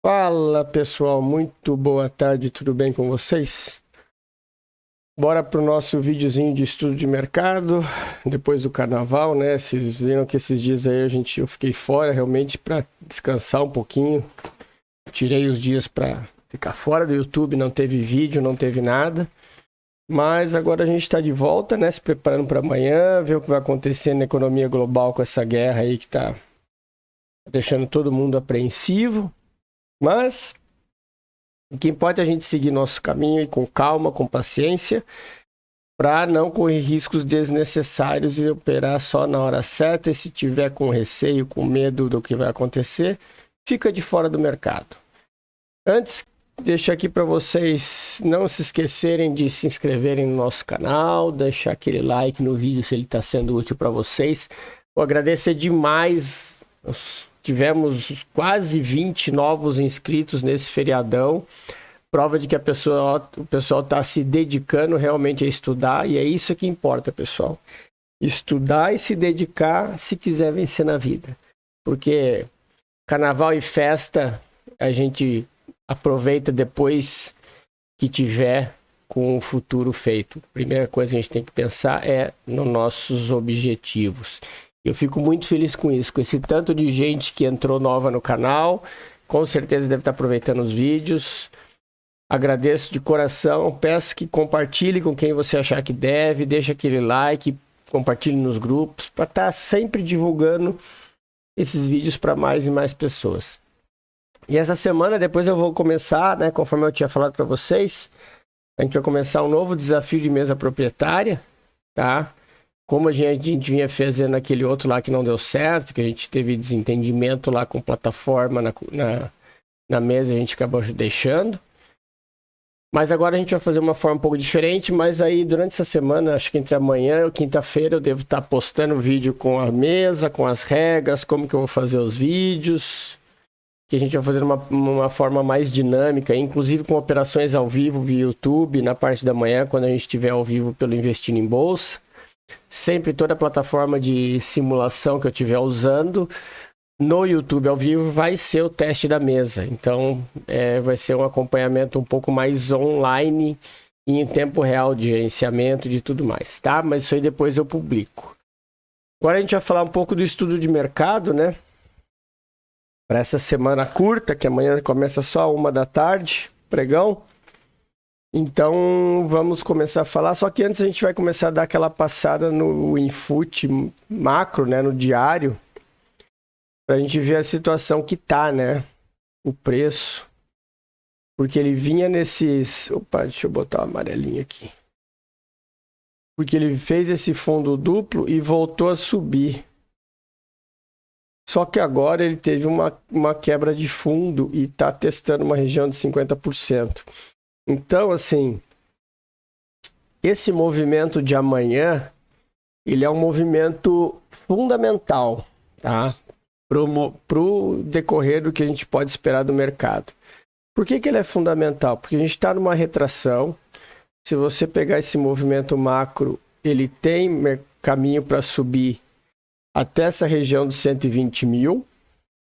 Fala pessoal, muito boa tarde, tudo bem com vocês? Bora pro nosso videozinho de estudo de mercado, depois do carnaval, né? Vocês viram que esses dias aí eu fiquei fora realmente para descansar um pouquinho. Tirei os dias para ficar fora do YouTube, não teve vídeo, não teve nada. Mas agora a gente está de volta, né? Se preparando para amanhã, ver o que vai acontecer na economia global com essa guerra aí que tá deixando todo mundo apreensivo. Mas o que importa é a gente seguir nosso caminho e com calma, com paciência, para não correr riscos desnecessários e operar só na hora certa. E se tiver com receio, com medo do que vai acontecer, fica de fora do mercado. Antes, deixar aqui para vocês não se esquecerem de se inscreverem no nosso canal, deixar aquele like no vídeo se ele está sendo útil para vocês. Vou agradecer demais. Tivemos quase 20 novos inscritos nesse feriadão. Prova de que o pessoal está se dedicando realmente a estudar, e é isso que importa, pessoal. Estudar e se dedicar se quiser vencer na vida. Porque carnaval e festa a gente aproveita depois que tiver com o futuro feito. Primeira coisa que a gente tem que pensar é nos nossos objetivos. Eu fico muito feliz com isso, com esse tanto de gente que entrou nova no canal. Com certeza deve estar aproveitando os vídeos. Agradeço de coração. Peço que compartilhe com quem você achar que deve. Deixa aquele like, compartilhe nos grupos, para estar sempre divulgando esses vídeos para mais e mais pessoas. E essa semana, depois eu vou começar, né, conforme eu tinha falado para vocês, a gente vai começar um novo desafio de mesa proprietária, tá? Como a gente vinha fazendo aquele outro lá que não deu certo, que a gente teve desentendimento lá com plataforma na mesa, a gente acabou deixando. Mas agora a gente vai fazer uma forma um pouco diferente, mas aí durante essa semana, acho que entre amanhã e quinta-feira, eu devo estar postando vídeo com a mesa, com as regras, como que eu vou fazer os vídeos, que a gente vai fazer uma forma mais dinâmica, inclusive com operações ao vivo via YouTube, na parte da manhã, quando a gente estiver ao vivo pelo Investindo em Bolsa. Sempre toda a plataforma de simulação que eu estiver usando no YouTube ao vivo vai ser o teste da mesa. Então vai ser um acompanhamento um pouco mais online e em tempo real de gerenciamento e de tudo mais, tá? Mas isso aí depois eu publico. Agora a gente vai falar um pouco do estudo de mercado, né? Para essa semana curta, que amanhã começa só 1 da tarde, pregão. Então vamos começar a falar, só que antes a gente vai começar a dar aquela passada no Infut macro, né, no diário, para a gente ver a situação que tá, né, o preço, porque ele vinha nesses, opa, deixa eu botar o amarelinho aqui, porque ele fez esse fundo duplo e voltou a subir, só que agora ele teve uma quebra de fundo e tá testando uma região de 50%. Então, assim, esse movimento de amanhã, ele é um movimento fundamental, tá? Pro decorrer do que a gente pode esperar do mercado. Por que ele é fundamental? Porque a gente está numa retração. Se você pegar esse movimento macro, ele tem caminho para subir até essa região dos 120 mil,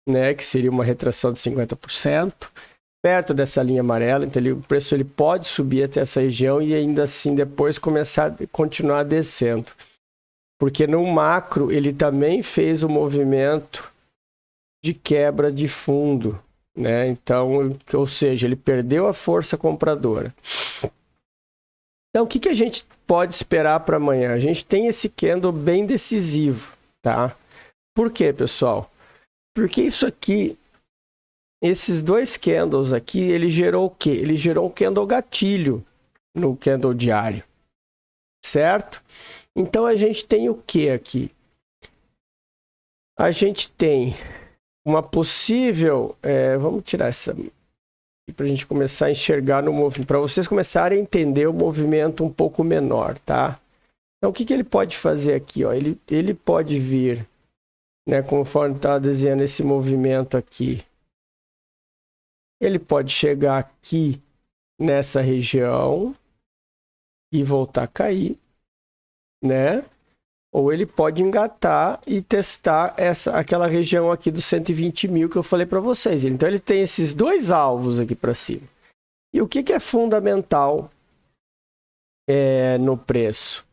né? Que seria uma retração de 50%. Perto dessa linha amarela, então o preço ele pode subir até essa região e ainda assim depois continuar descendo. Porque no macro ele também fez o movimento de quebra de fundo, né? Então, ou seja, ele perdeu a força compradora. Então, o que a gente pode esperar para amanhã? A gente tem esse candle bem decisivo, tá? Por quê, pessoal? Porque isso aqui, esses dois candles aqui, ele gerou o quê? Ele gerou um candle gatilho no candle diário, certo? Então a gente tem o que aqui? A gente tem uma possível, vamos tirar essa para a gente começar a enxergar no movimento, para vocês começarem a entender o movimento um pouco menor, tá? Então o que ele pode fazer aqui? Ó? Ele pode vir, né, conforme está desenhando esse movimento aqui. Ele pode chegar aqui nessa região e voltar a cair, né? ou ele pode engatar e testar aquela região aqui dos 120 mil que eu falei para vocês. Então ele tem esses dois alvos aqui para cima. E o que é fundamental no preço?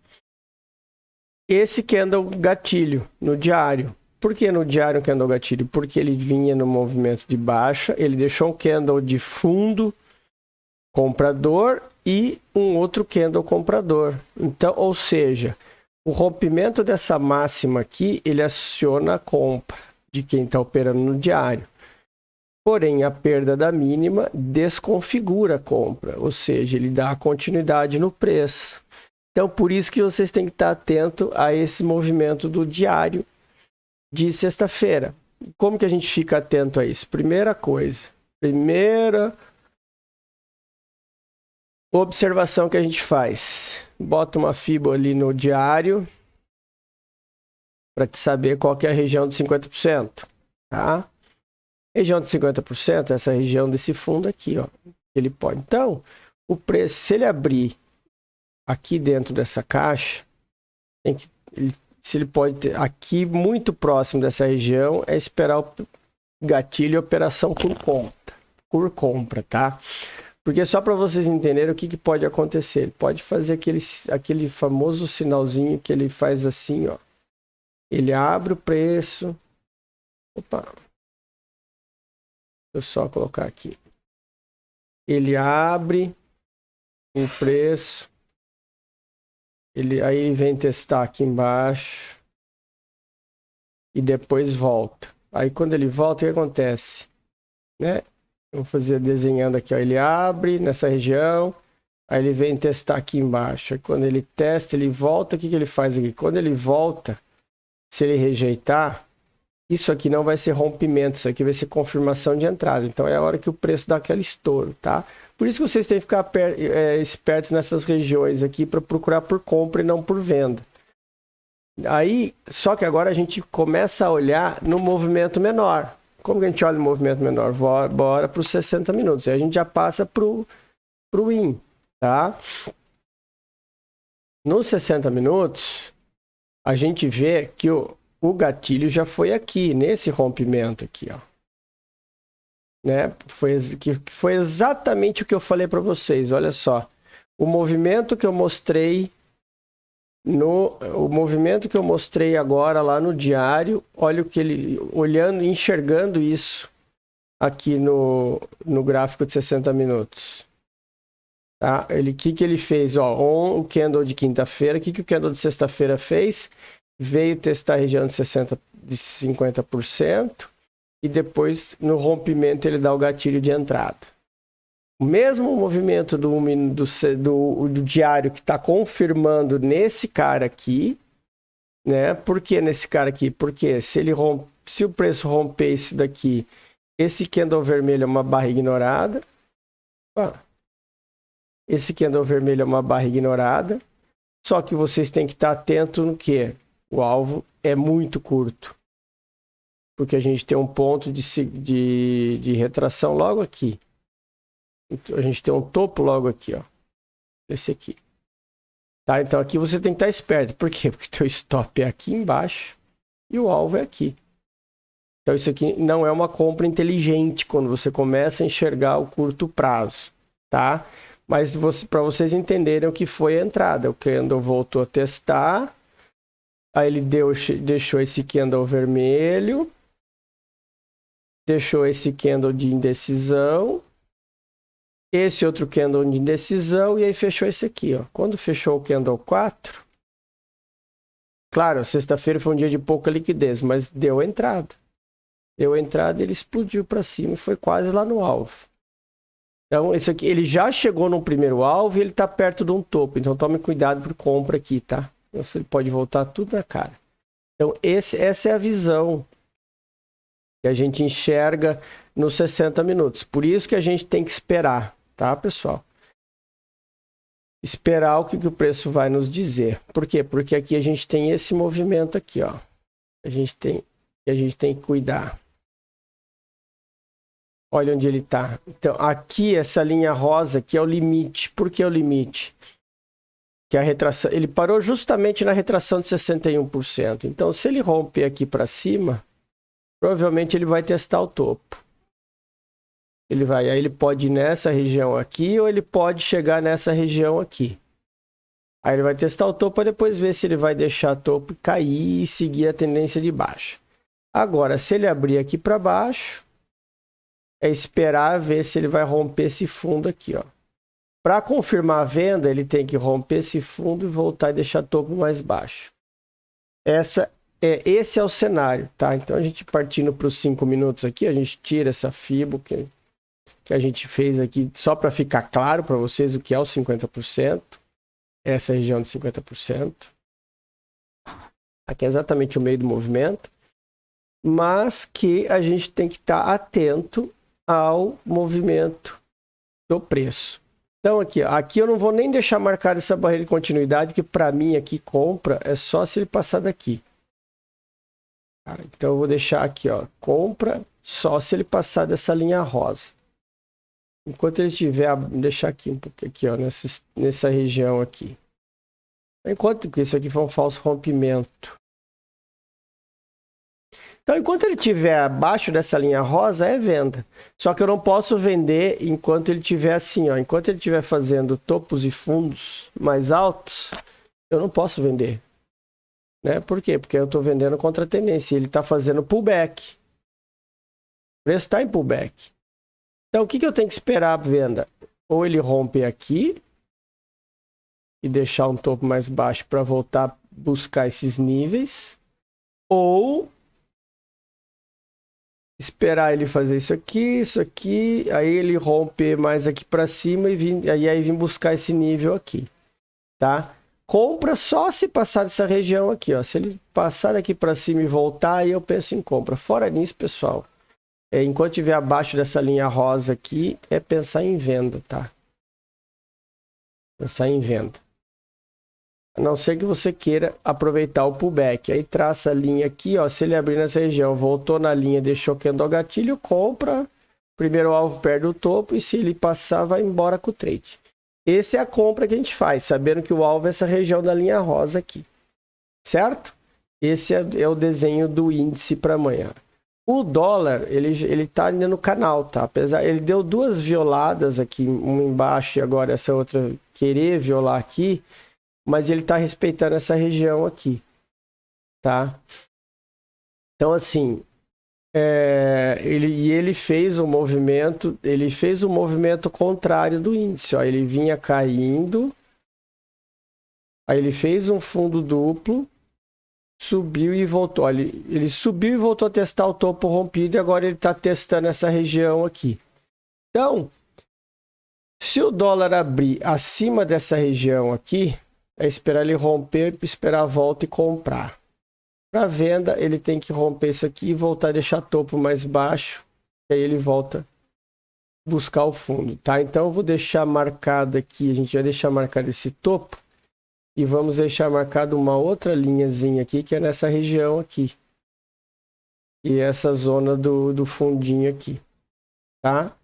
Esse candle gatilho no diário. Por que no diário candle gatilho? Porque ele vinha no movimento de baixa, ele deixou um candle de fundo comprador e um outro candle comprador. Então, ou seja, o rompimento dessa máxima aqui, ele aciona a compra de quem está operando no diário. Porém, a perda da mínima desconfigura a compra, ou seja, ele dá continuidade no preço. Então, por isso que vocês têm que estar atento a esse movimento do diário de sexta-feira. Como que a gente fica atento a isso? Primeira observação que a gente faz. Bota uma FIBO ali no diário para te saber qual que é a região de 50%, tá? Região de 50%, essa região desse fundo aqui, ó. Ele pode. Então, o preço, se ele abrir aqui dentro dessa caixa, se ele pode ter aqui muito próximo dessa região, é esperar o gatilho e operação por compra, tá? Porque só para vocês entenderem o que pode acontecer. Ele pode fazer aquele famoso sinalzinho que ele faz assim, ó. Ele abre o preço. Opa. Deixa eu só colocar aqui. Ele abre o preço. Aí ele vem testar aqui embaixo. E depois volta. Aí quando ele volta, o que acontece? Né? Eu vou fazer desenhando aqui, ó. Ele abre nessa região, aí ele vem testar aqui embaixo. Aí quando ele testa, ele volta, o que ele faz aqui? Quando ele volta, se ele rejeitar, isso aqui não vai ser rompimento, isso aqui vai ser confirmação de entrada. Então é a hora que o preço dá aquele estouro, tá? Por isso que vocês têm que ficar espertos nessas regiões aqui para procurar por compra e não por venda. Aí, só que agora a gente começa a olhar no movimento menor. Como que a gente olha no movimento menor? Bora para os 60 minutos. Aí a gente já passa para o IN, tá? Nos 60 minutos, a gente vê que o gatilho já foi aqui, nesse rompimento aqui, ó. Né? Foi exatamente o que eu falei para vocês. Olha só. O movimento que eu mostrei agora lá no diário, olha o que ele enxergando isso aqui no gráfico de 60 minutos. Tá? O que ele fez? Ó, o candle de quinta-feira, o que o candle de sexta-feira fez? Veio testar a região de 50%. E depois, no rompimento, ele dá o gatilho de entrada. O mesmo movimento do diário que está confirmando nesse cara aqui, né? Por que nesse cara aqui? Porque se o preço romper isso daqui, esse candle vermelho é uma barra ignorada. Esse candle vermelho é uma barra ignorada. Só que vocês têm que estar atentos no que? O alvo é muito curto. Porque a gente tem um ponto de retração logo aqui. A gente tem um topo logo aqui, ó. Esse aqui. Tá? Então aqui você tem que estar esperto. Por quê? Porque o teu stop é aqui embaixo e o alvo é aqui. Então isso aqui não é uma compra inteligente quando você começa a enxergar o curto prazo, tá? Mas para vocês entenderem o que foi a entrada. O candle voltou a testar. Aí ele deixou esse candle vermelho. Deixou esse candle de indecisão. Esse outro candle de indecisão. E aí fechou esse aqui, ó. Quando fechou o candle 4. Claro, sexta-feira foi um dia de pouca liquidez, mas deu entrada. Deu entrada e ele explodiu para cima e foi quase lá no alvo. Então, esse aqui, ele já chegou no primeiro alvo e ele está perto de um topo. Então, tome cuidado por compra aqui, tá? Você pode voltar tudo na cara. Então, essa é a visão que a gente enxerga nos 60 minutos. Por isso que a gente tem que esperar, tá, pessoal? Esperar o que o preço vai nos dizer. Por quê? Porque aqui a gente tem esse movimento aqui, ó. A gente tem que cuidar. Olha onde ele está. Então, aqui, essa linha rosa aqui é o limite. Por que o limite? que a retração, ele parou justamente na retração de 61%. Então, se ele romper aqui para cima, provavelmente ele vai testar o topo. Aí ele pode ir nessa região aqui ou ele pode chegar nessa região aqui. Aí ele vai testar o topo para depois ver se ele vai deixar o topo cair e seguir a tendência de baixa. Agora, se ele abrir aqui para baixo, é esperar ver se ele vai romper esse fundo aqui, ó. Para confirmar a venda, ele tem que romper esse fundo e voltar e deixar topo mais baixo. Esse é o cenário, tá? Então, a gente partindo para os 5 minutos aqui, a gente tira essa FIBO que a gente fez aqui, só para ficar claro para vocês o que é o 50%. Essa região de 50%. Aqui é exatamente o meio do movimento. Mas que a gente tem que estar atento ao movimento do preço. Então aqui eu não vou nem deixar marcada essa barreira de continuidade, porque para mim aqui compra é só se ele passar daqui. Então eu vou deixar aqui, ó, compra só se ele passar dessa linha rosa. Enquanto ele estiver, deixar aqui um pouquinho aqui, ó, nessa região aqui. Enquanto que isso aqui foi um falso rompimento. Então, enquanto ele estiver abaixo dessa linha rosa, é venda. Só que eu não posso vender enquanto ele estiver assim, ó. Enquanto ele estiver fazendo topos e fundos mais altos, eu não posso vender. Né? Por quê? Porque eu estou vendendo contra a tendência. Ele está fazendo pullback. O preço está em pullback. Então, o que eu tenho que esperar a venda? Ou ele rompe aqui e deixar um topo mais baixo para voltar a buscar esses níveis. Ou esperar ele fazer isso aqui, aí ele romper mais aqui para cima e aí vir buscar esse nível aqui, tá? Compra só se passar dessa região aqui, ó. Se ele passar aqui para cima e voltar, aí eu penso em compra. Fora nisso, pessoal, enquanto estiver abaixo dessa linha rosa aqui, é pensar em venda, tá? Pensar em venda. A não ser que você queira aproveitar o pullback. Aí traça a linha aqui, ó. Se ele abrir nessa região, voltou na linha, deixou candle ao gatilho, compra. Primeiro alvo perde o topo e se ele passar, vai embora com o trade. Essa é a compra que a gente faz, sabendo que o alvo é essa região da linha rosa aqui. Certo? Esse é o desenho do índice para amanhã. O dólar, ele tá ainda no canal, tá? Apesar, ele deu duas violadas aqui, uma embaixo e agora essa outra querer violar aqui. Mas ele está respeitando essa região aqui, tá? Então, assim, ele fez um movimento, contrário do índice, ó. Ele vinha caindo, aí ele fez um fundo duplo, subiu e voltou. Ó, ele subiu e voltou a testar o topo rompido e agora ele está testando essa região aqui. Então, se o dólar abrir acima dessa região aqui, é esperar ele romper, esperar a volta e comprar. Para venda, ele tem que romper isso aqui e voltar a deixar topo mais baixo. E aí ele volta a buscar o fundo, tá? Então eu vou deixar marcado aqui, a gente vai deixar marcado esse topo. E vamos deixar marcado uma outra linhazinha aqui, que é nessa região aqui. E essa zona do fundinho aqui, tá?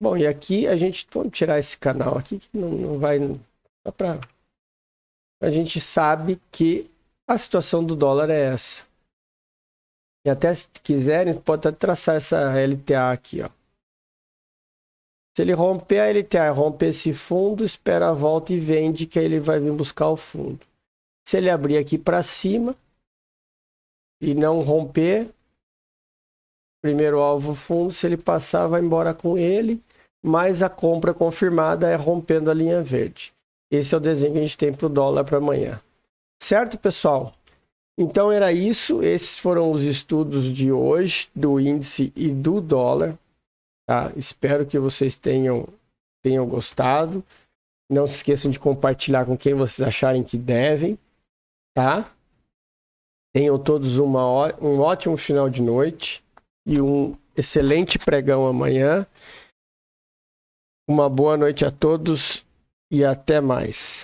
Bom, e aqui a gente, vamos tirar esse canal aqui, que não vai... Só para... A gente sabe que a situação do dólar é essa. E até se quiserem, pode até traçar essa LTA aqui, ó. Se ele romper a LTA, romper esse fundo, espera a volta e vende, que aí ele vai vir buscar o fundo. Se ele abrir aqui para cima e não romper, primeiro alvo fundo, se ele passar, vai embora com ele, mas a compra confirmada é rompendo a linha verde. Esse é o desenho que a gente tem para o dólar para amanhã. Certo, pessoal? Então era isso. Esses foram os estudos de hoje, do índice e do dólar. Tá? Espero que vocês tenham gostado. Não se esqueçam de compartilhar com quem vocês acharem que devem. Tá? Tenham todos um ótimo final de noite e um excelente pregão amanhã. Uma boa noite a todos. E até mais.